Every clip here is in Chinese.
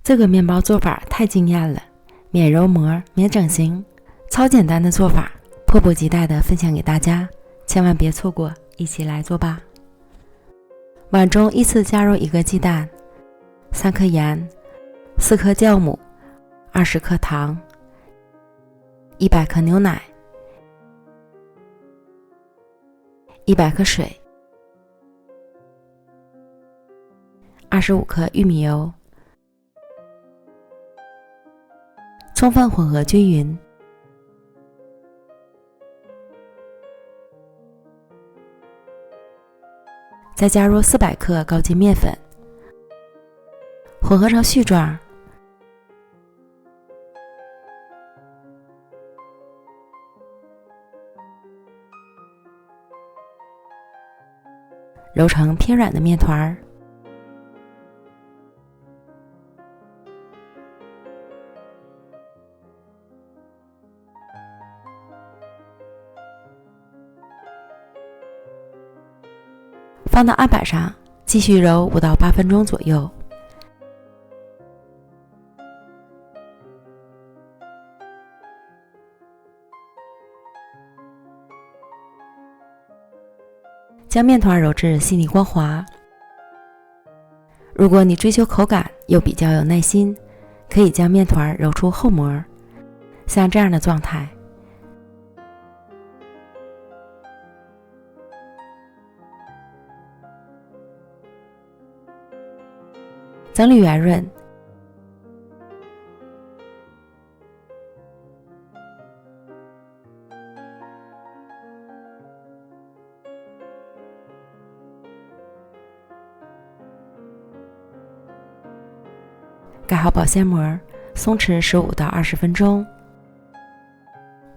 这个面包做法太惊艳了，免揉膜，免整形，超简单的做法，迫不及待地分享给大家，千万别错过，一起来做吧。碗中依次加入1个鸡蛋、3克盐、4克酵母、20克糖、100克牛奶、100克水、25克玉米油，充分混合均匀。再加入400克高筋面粉，混合成絮状。揉成偏软的面团。放到案板上，继续揉5到8分钟左右。将面团揉至细腻光滑。如果你追求口感又比较有耐心，可以将面团揉出厚膜，像这样的状态。整理圆润，盖好保鲜膜，松弛15到20分钟。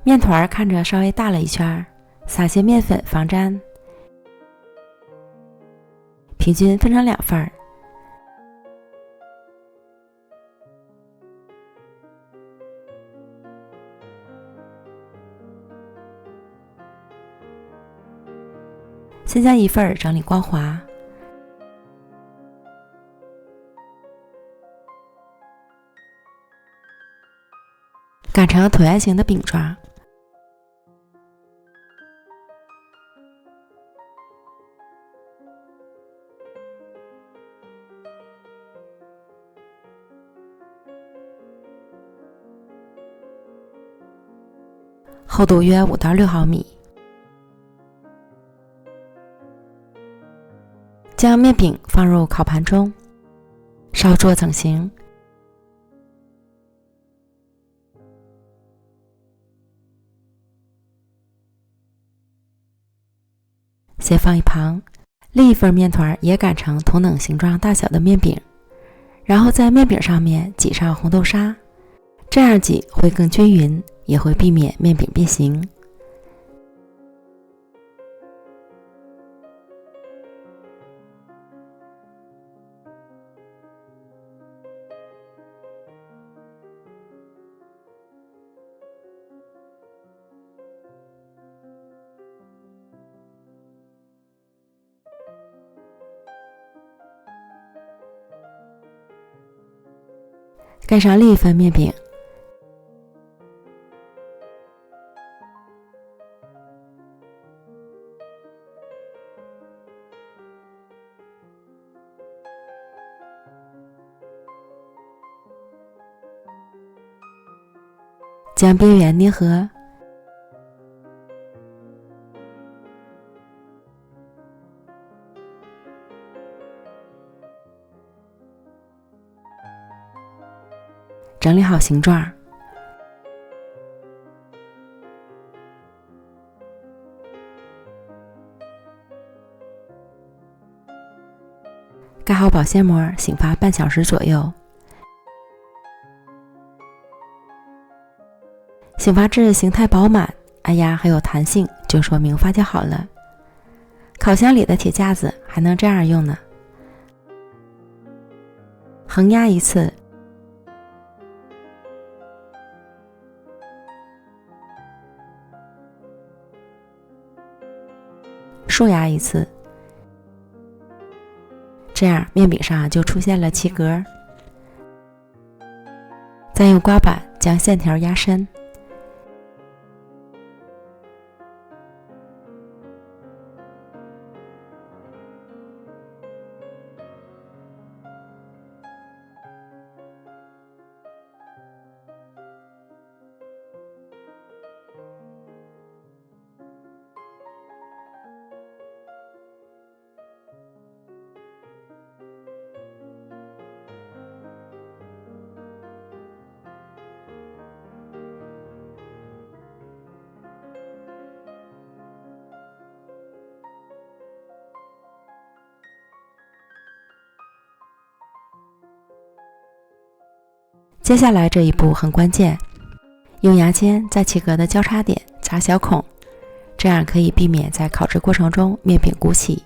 面团看着稍微大了一圈，撒些面粉防粘，平均分成2份。先将1份整理光滑，擀成椭圆形的饼状。厚度约5到6毫米。将面饼放入烤盘中，稍作整形。先放一旁，另一份面团也擀成同等形状大小的面饼，然后在面饼上面挤上红豆沙，这样挤会更均匀，也会避免面饼变形。盖上另一份面饼，将边缘捏合，整理好形状，盖好保鲜膜，醒发半小时左右。醒发至形态饱满，按压还有弹性，就说明发酵好了。烤箱里的铁架子还能这样用呢。横压一次，竖压一次，这样面饼上就出现了7格。再用刮板将线条压深。接下来这一步很关键，用牙签在起格的交叉点扎小孔，这样可以避免在烤制过程中面饼鼓起。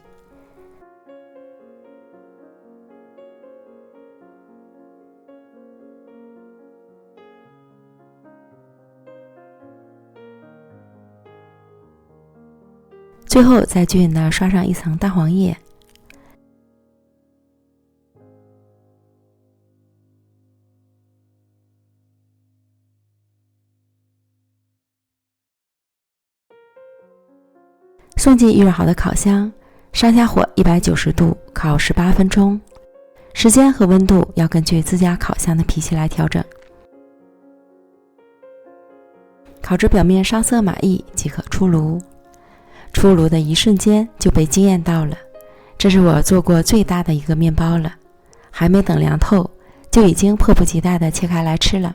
最后再均匀地刷上一层蛋黄液。送进预热好的烤箱，上下火190度烤18分钟，时间和温度要根据自家烤箱的脾气来调整。烤至表面上色满意即可出炉。出炉的一瞬间就被惊艳到了，这是我做过最大的一个面包了，还没等凉透，就已经迫不及待地切开来吃了。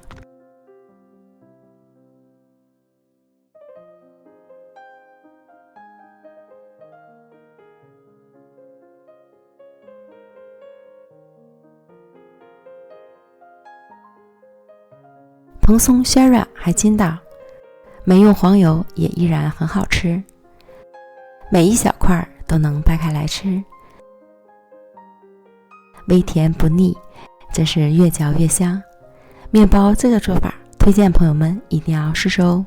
蓬松暄软还筋道，没用黄油也依然很好吃，每一小块都能掰开来吃，微甜不腻，真是越嚼越香。面包这个做法推荐朋友们一定要试试哦。